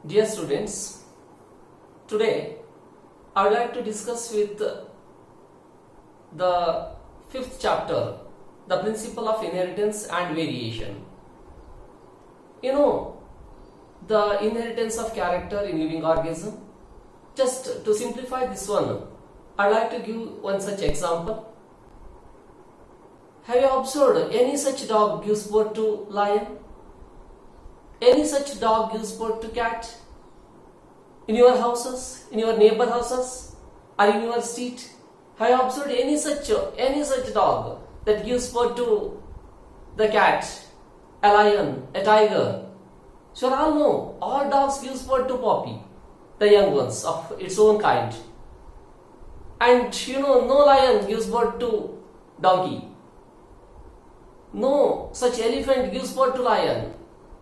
Dear students, today I would like to discuss with the fifth chapter, the principle of inheritance and variation. You know, the inheritance of character in living organism. Just to simplify this one, I would like to give one such example. Have you observed any such dog gives birth to lion? Any such dog gives birth to cat? In your houses, in your neighbor houses, or in your street, have you observed any such dog that gives birth to the cat, a lion, a tiger? So all know, all dogs gives birth to puppy, the young ones of its own kind. And you know, no lion gives birth to donkey. No such elephant gives birth to lion.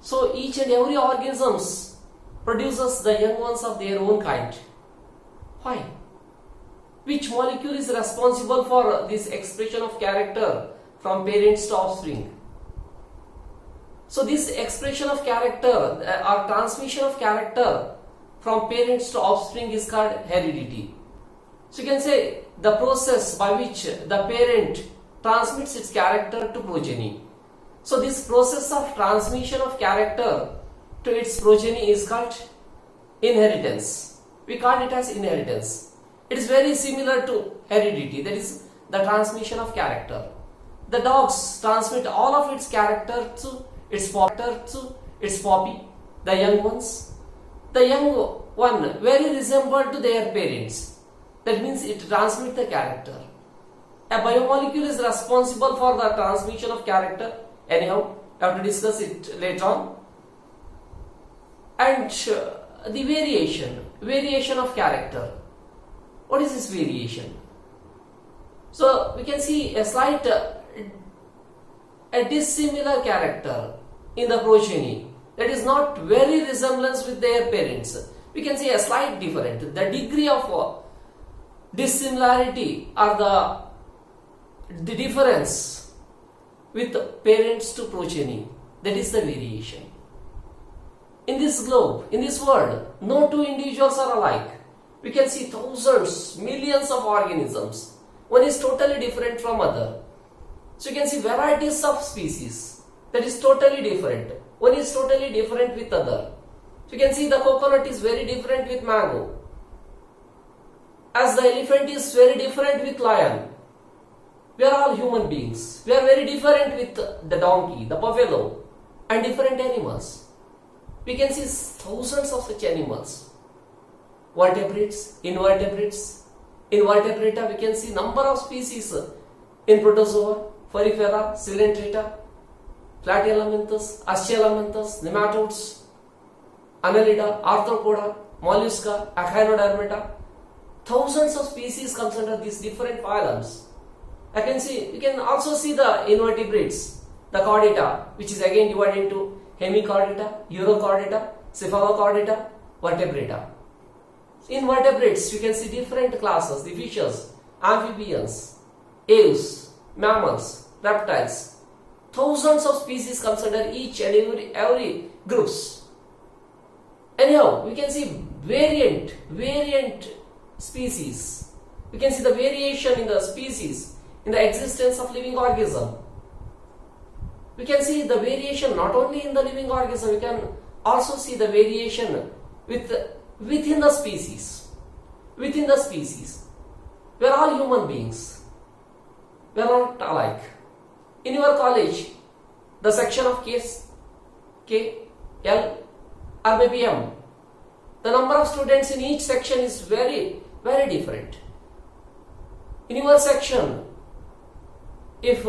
So each and every organisms produces the young ones of their own kind. Why? Which molecule is responsible for this expression of character from parents to offspring? So this expression of character or transmission of character from parents to offspring is called heredity. So you can say the process by which the parent transmits its character to progeny. So this process of transmission of character to its progeny is called inheritance. We call it as inheritance. It is very similar to heredity, that is the transmission of character. The dogs transmit all of its character to its puppy, the young ones. The young one very resembled to their parents. That means it transmits the character. A biomolecule is responsible for the transmission of character. Anyhow, I have to discuss it later on. And the variation of character. What is this variation? So we can see a slight, a dissimilar character in the progeny. That is not very resemblance with their parents. We can see a slight difference. The degree of dissimilarity or the difference with parents to progeny, that is the variation. In this globe, in this world, no two individuals are alike. We can see thousands, millions of organisms. One is totally different from other. So you can see varieties of species that is totally different. One is totally different with other. So you can see the coconut is very different with mango. As the elephant is very different with lion. We are all human beings. We are very different with the donkey, the buffalo, and different animals. We can see thousands of such animals. Vertebrates, invertebrates. In vertebrata, we can see number of species in protozoa, Porifera, Coelenterata, Platyhelminthes, Aschelminthus, nematodes, Annelida, Arthropoda, Mollusca, Echinodermata. Thousands of species comes under these different phylums. You can also see the invertebrates, the chordata, which is again divided into hemichordata, urochordata, cephalochordata, vertebrata. In vertebrates, you can see different classes, the fishes, amphibians, aves, mammals, reptiles. Thousands of species comes under each and every groups. Anyhow, we can see variant species. We can see the variation in the species, in the existence of living organism. We can see the variation not only in the living organism, we can also see the variation within the species. Within the species. We are all human beings. We are not alike. In your college, the section of K, L, or maybe M, the number of students in each section is very different. In your section, if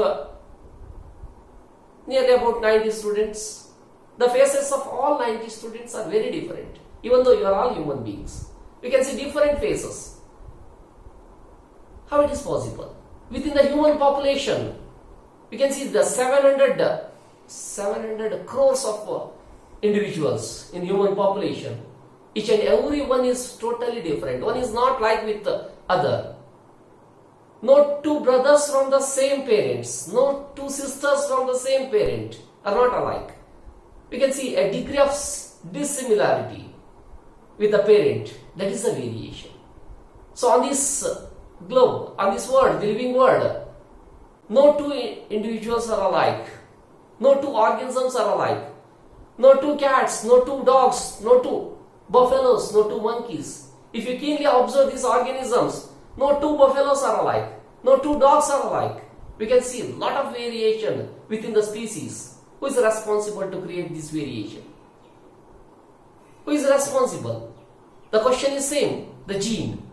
nearly about 90 students, the faces of all 90 students are very different, even though you are all human beings. We can see different faces. How it is possible? Within the human population, we can see the 700 crores of individuals in human population. Each and every one is totally different. One is not like with the other. No two brothers from the same parents, no two sisters from the same parent are not alike. We can see a degree of dissimilarity. with the parent. That is the variation. So on this globe, on this world, the living world, no two individuals are alike. No two organisms are alike. No two cats, no two dogs, no two buffaloes, no two monkeys. If you keenly observe these organisms, no two buffaloes are alike. No two dogs are alike. We can see a lot of variation within the species. Who is responsible to create this variation? Who is responsible? The question is same, the gene.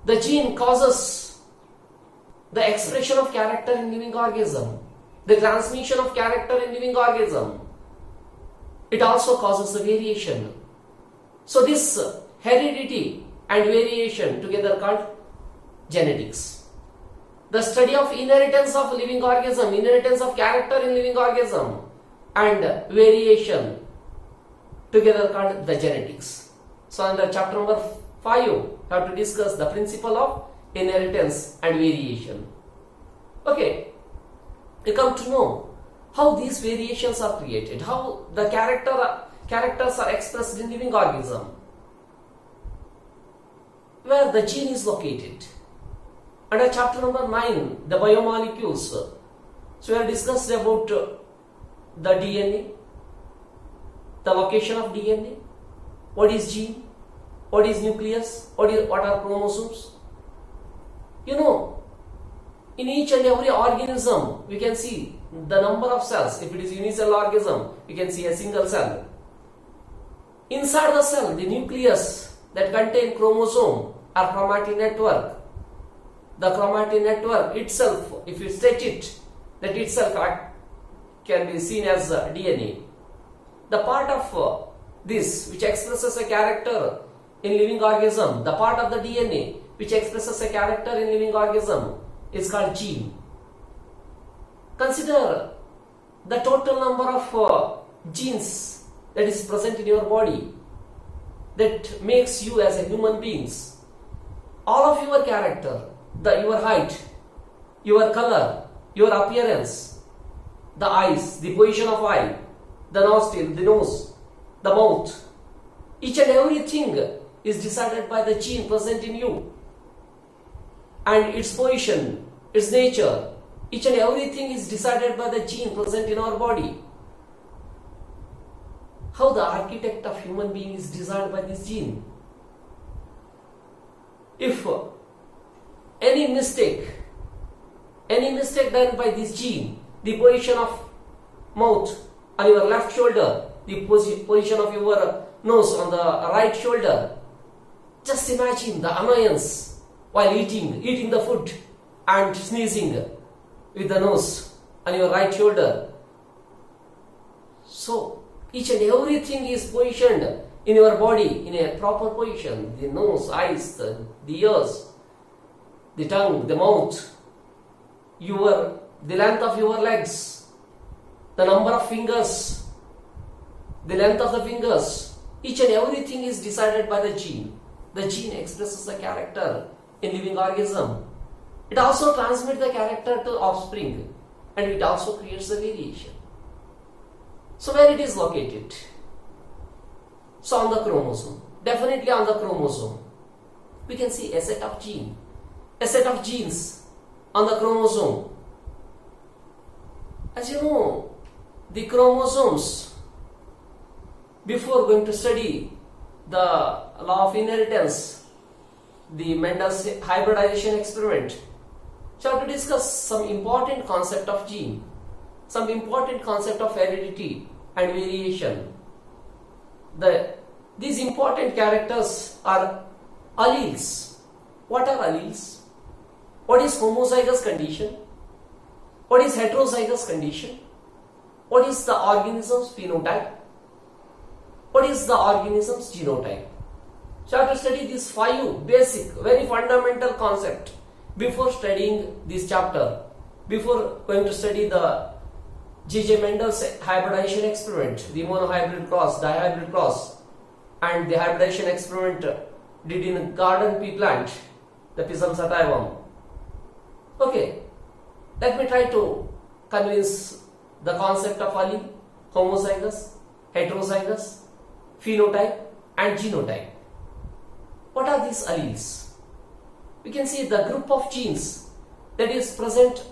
The gene causes the expression of character in living organism, the transmission of character in living organism. It also causes the variation. So this heredity and variation together called genetics. The study of inheritance of living organism, inheritance of character in living organism, and variation together called the genetics. So under chapter number 5, you have to discuss the principle of inheritance and variation. Okay, you come to know how these variations are created, how the characters are expressed in living organism, where the gene is located. Under chapter number 9, the biomolecules, so we have discussed about the DNA, the location of DNA, what is gene, what is nucleus, what are chromosomes. You know, in each and every organism, we can see the number of cells. If it is unicellular organism, we can see a single cell. Inside the cell, the nucleus that contain chromosome or chromatin network. The chromatin network itself, if you stretch it, that itself can be seen as DNA. The part of this which expresses a character in living organism, the part of the DNA which expresses a character in living organism is called gene. Consider the total number of genes that is present in your body that makes you as a human beings. All of your character, your height, your color, your appearance, the eyes, the position of eye, the nostril, the nose, the mouth, each and everything is decided by the gene present in you, and its position, its nature, each and everything is decided by the gene present in our body. How the architect of human being is designed by this gene. If any mistake done by this gene, the position of mouth on your left shoulder, the position of your nose on the right shoulder, just imagine the annoyance while eating the food and sneezing with the nose on your right shoulder. So each and everything is positioned in your body in a proper position. The nose, eyes, the ears, the tongue, the mouth, the length of your legs, the number of fingers, the length of the fingers, each and everything is decided by the gene. The gene expresses the character in living organism. It also transmits the character to offspring, and it also creates the variation. So where it is located? So on the chromosome, definitely on the chromosome. We can see a set of genes on the chromosome. As you know, the chromosomes, before going to study the law of inheritance, the Mendel's hybridization experiment, so I have to discuss some important concept of gene, some important concept of heredity and variation. These important characters are alleles. What are alleles? What is homozygous condition? What is heterozygous condition? What is the organism's phenotype? What is the organism's genotype? So I have to study these 5 basic, very fundamental concepts before studying this chapter, before going to study the J.J. Mendel's hybridization experiment, the monohybrid cross, dihybrid cross, and the hybridization experiment did in garden pea plant, the Pisum sativum. Okay, let me try to convince the concept of allele, homozygous, heterozygous, phenotype and genotype. What are these alleles? We can see the group of genes that is present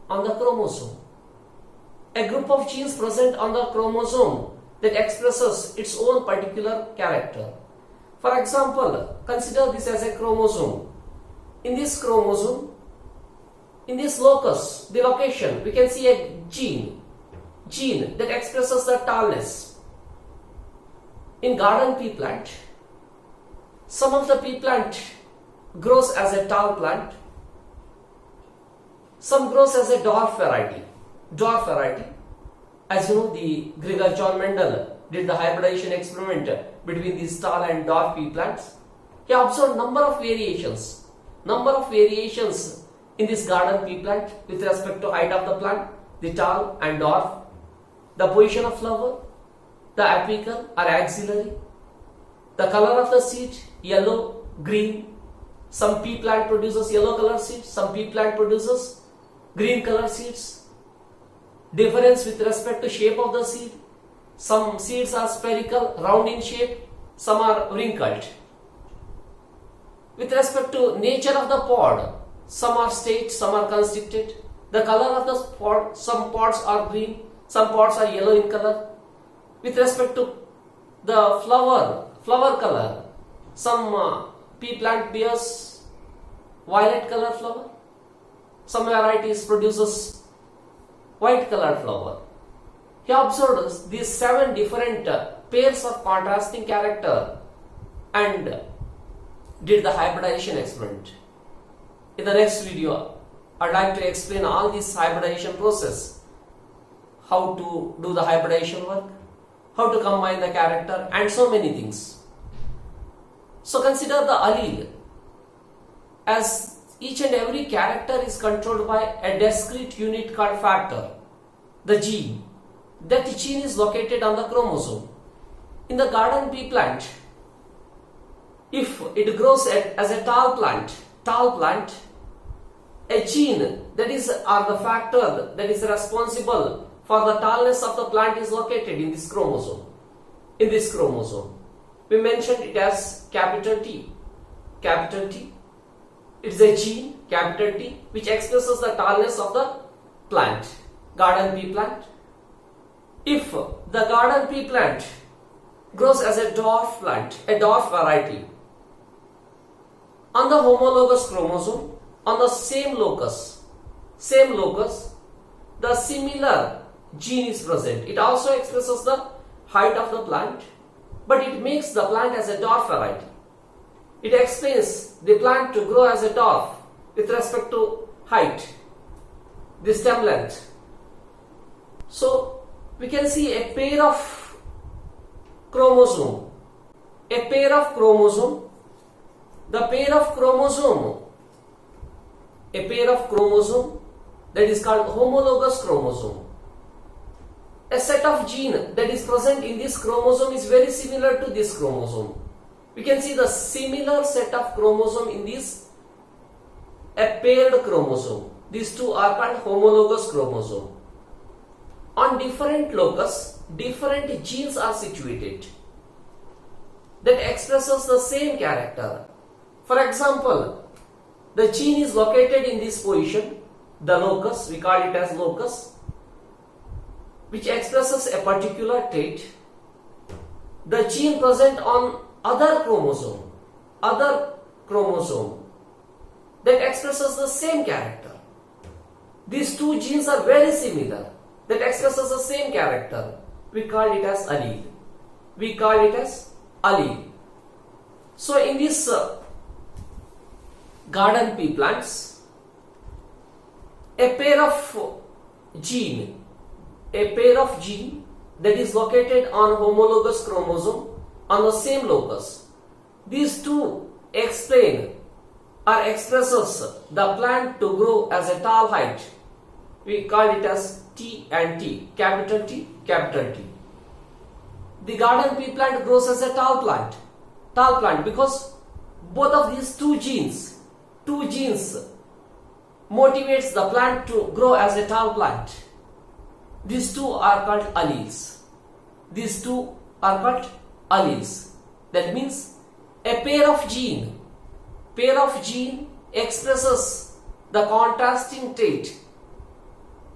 on the chromosome. A group of genes present on the chromosome that expresses its own particular character. For example, consider this as a chromosome. In this chromosome, in this locus, the location, we can see a gene that expresses the tallness. In garden pea plant, some of the pea plant grows as a tall plant, some grows as a dwarf variety. Dwarf variety, as you know, the Gregor John Mendel did the hybridization experiment between these tall and dwarf pea plants. He observed number of variations in this garden pea plant with respect to height of the plant, the tall and dwarf, the position of flower, the apical or axillary, the color of the seed, yellow, green. Some pea plant produces yellow color seeds, some pea plant produces green color seeds. Difference with respect to shape of the seed. Some seeds are spherical, round in shape, some are wrinkled. With respect to nature of the pod, some are straight, some are constricted. The color of the pod, some pods are green, some pods are yellow in color. With respect to the flower color, some pea plant bears violet color flower, some varieties produces white colored flower. He observed these 7 different pairs of contrasting character and did the hybridization experiment. In the next video, I'd like to explain all this hybridization process, how to do the hybridization work, how to combine the character, and so many things. So consider the allele, as each and every character is controlled by a discrete unit called factor, the gene. That gene is located on the chromosome. In the garden pea plant, if it grows as a tall plant, a gene that is or the factor that is responsible for the tallness of the plant is located in this chromosome. We mentioned it as capital T. It's a gene, capital T, which expresses the tallness of the plant, garden pea plant. If the garden pea plant grows as a dwarf plant, a dwarf variety, on the homologous chromosome, on the same locus, the similar gene is present. It also expresses the height of the plant, but it makes the plant as a dwarf variety. It explains the plant to grow as a dwarf with respect to height, the stem length. So we can see a pair of chromosome. The pair of chromosome that is called homologous chromosome. A set of gene that is present in this chromosome is very similar to this chromosome. We can see the similar set of chromosome in this a paired chromosome. These two are called homologous chromosome. On different locus, different genes are situated that expresses the same character. For example, the gene is located in this position, the locus, we call it as locus, which expresses a particular trait. The gene present on other chromosome that expresses the same character. These two genes are very similar, that expresses the same character. We call it as allele. So in this garden pea plants, a pair of gene that is located on homologous chromosome on the same locus. These two explain or expresses the plant to grow as a tall height. We call it as T and T, capital T, capital T. The garden pea plant grows as a tall plant because both of these two genes motivates the plant to grow as a tall plant. These two are called alleles. That means A pair of gene expresses the contrasting trait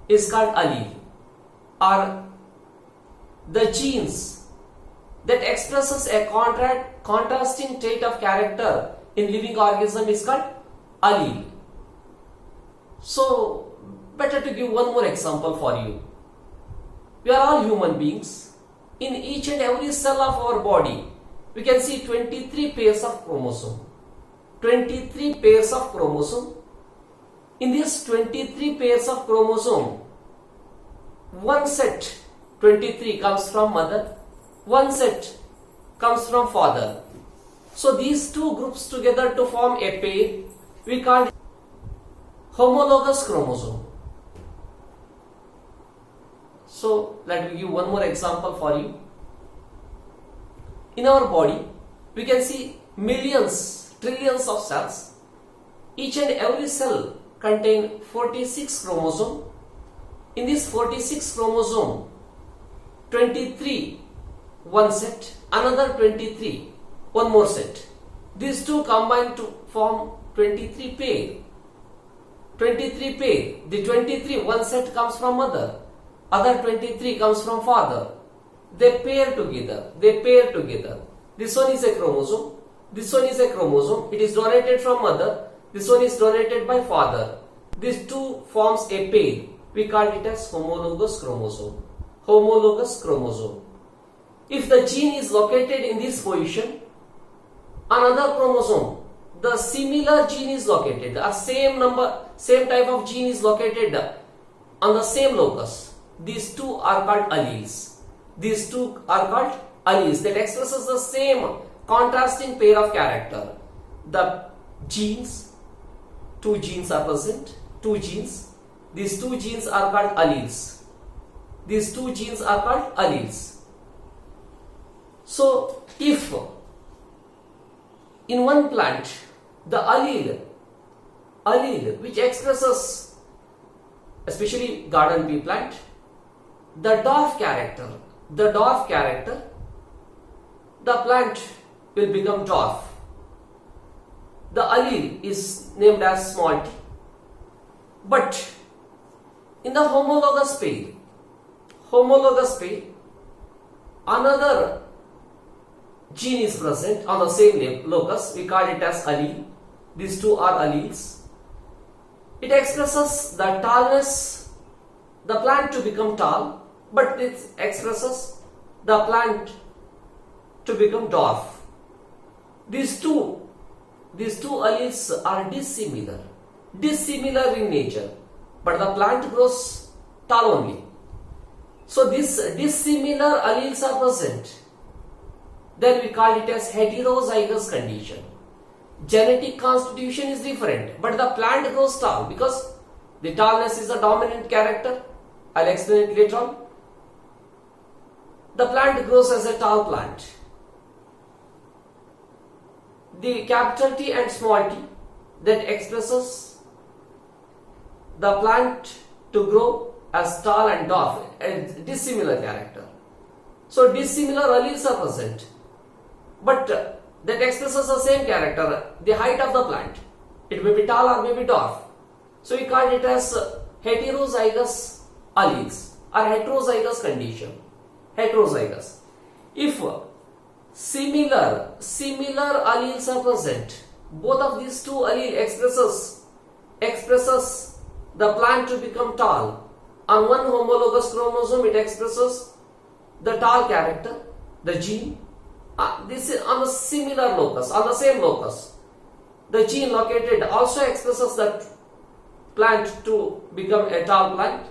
is called allele, or the genes that expresses a contrasting trait of character in living organism is called allele. So better to give one more example for you. We are all human beings. In each and every cell of our body, we can see 23 pairs of chromosome. 23 pairs of chromosome. In these 23 pairs of chromosome, one set 23 comes from mother, one set comes from father. So these two groups together to form a pair, we call it homologous chromosome. So let me give one more example for you. In our body, we can see millions, trillions of cells. Each and every cell contain 46 chromosome. In this 46 chromosome, 23 one set, another 23 one more set. These two combine to form 23 pair. 23 pair. The 23 one set comes from mother, other 23 comes from father. They pair together. This one is a chromosome. This one is a chromosome. It is donated from mother. This one is donated by father. These two forms a pair. We call it as homologous chromosome. Homologous chromosome. If the gene is located in this position, another chromosome, the similar gene is located. A same type of gene is located on the same locus. These two are called alleles. These two are called alleles that expresses the same contrasting pair of character. The genes, two genes are present, two genes. These two genes are called alleles. These two genes are called alleles. So if in one plant the allele which expresses, especially garden pea plant, the dwarf character, the plant will become dwarf. The allele is named as small t. But in the homologous pair, another gene is present on the same locus. We call it as allele. These two are alleles. It expresses the tallness, the plant to become tall, but it expresses the plant to become dwarf. These two alleles are dissimilar in nature, but the plant grows tall only. So these dissimilar alleles are present. Then we call it as heterozygous condition. Genetic constitution is different, but the plant grows tall because the tallness is a dominant character. I'll explain it later on. The plant grows as a tall plant. The capital T and small t that expresses the plant to grow as tall and dwarf, a dissimilar character. So dissimilar alleles are present, but that expresses the same character, the height of the plant. It may be tall or may be dwarf. So we call it as heterozygous alleles or heterozygous condition. Heterozygous. If similar alleles are present, both of these two alleles expresses the plant to become tall. On one homologous chromosome, it expresses the tall character, the gene. This is on the similar locus, on the same locus. The gene located also expresses that plant to become a tall plant.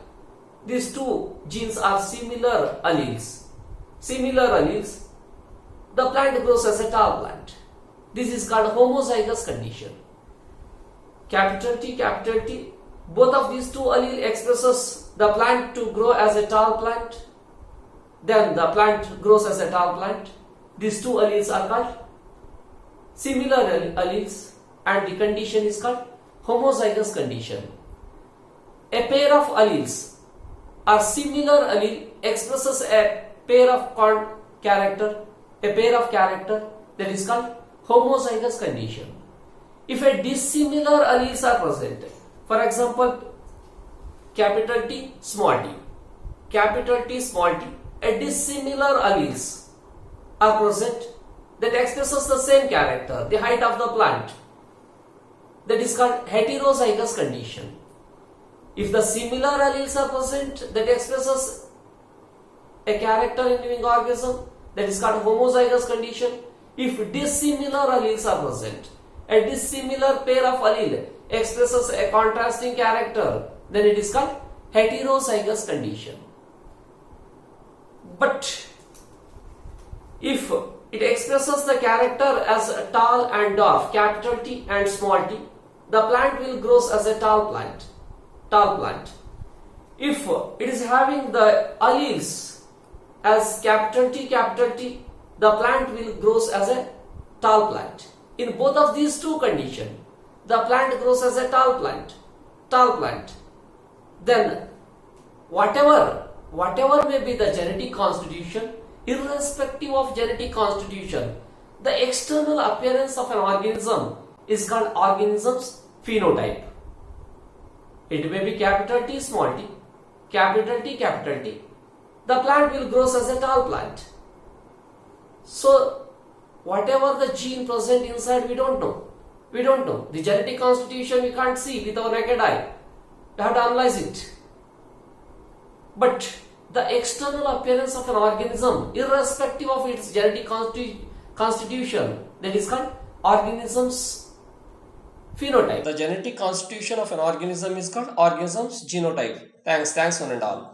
These two genes are similar alleles. The plant grows as a tall plant. This is called homozygous condition. Capital T, both of these two alleles expresses the plant to grow as a tall plant. Then the plant grows as a tall plant. These two alleles are called similar alleles, and the condition is called homozygous condition. A pair of alleles or similar allele expresses a pair of character that is called homozygous condition. If a dissimilar alleles are present, for example, capital T, small t, capital T, small t, a dissimilar alleles are present that expresses the same character, the height of the plant. That is called heterozygous condition. If the similar alleles are present that expresses a character in living organism, that is called homozygous condition. If dissimilar alleles are present, a dissimilar pair of allele expresses a contrasting character, then it is called heterozygous condition. But if it expresses the character as tall and dwarf, capital T and small t, the plant will grow as a tall plant. If it is having the alleles as capital T, the plant will grow as a tall plant. In both of these two conditions, the plant grows as a tall plant. Then whatever may be the genetic constitution, irrespective of genetic constitution, the external appearance of an organism is called organism's phenotype. It may be capital T, small t, capital T. The plant will grow as a tall plant. So, whatever the gene present inside, we don't know. The genetic constitution we can't see with our naked eye. We have to analyze it. But the external appearance of an organism, irrespective of its genetic constitution, that is called organism's phenotype. The genetic constitution of an organism is called organism's genotype. Thanks one and all.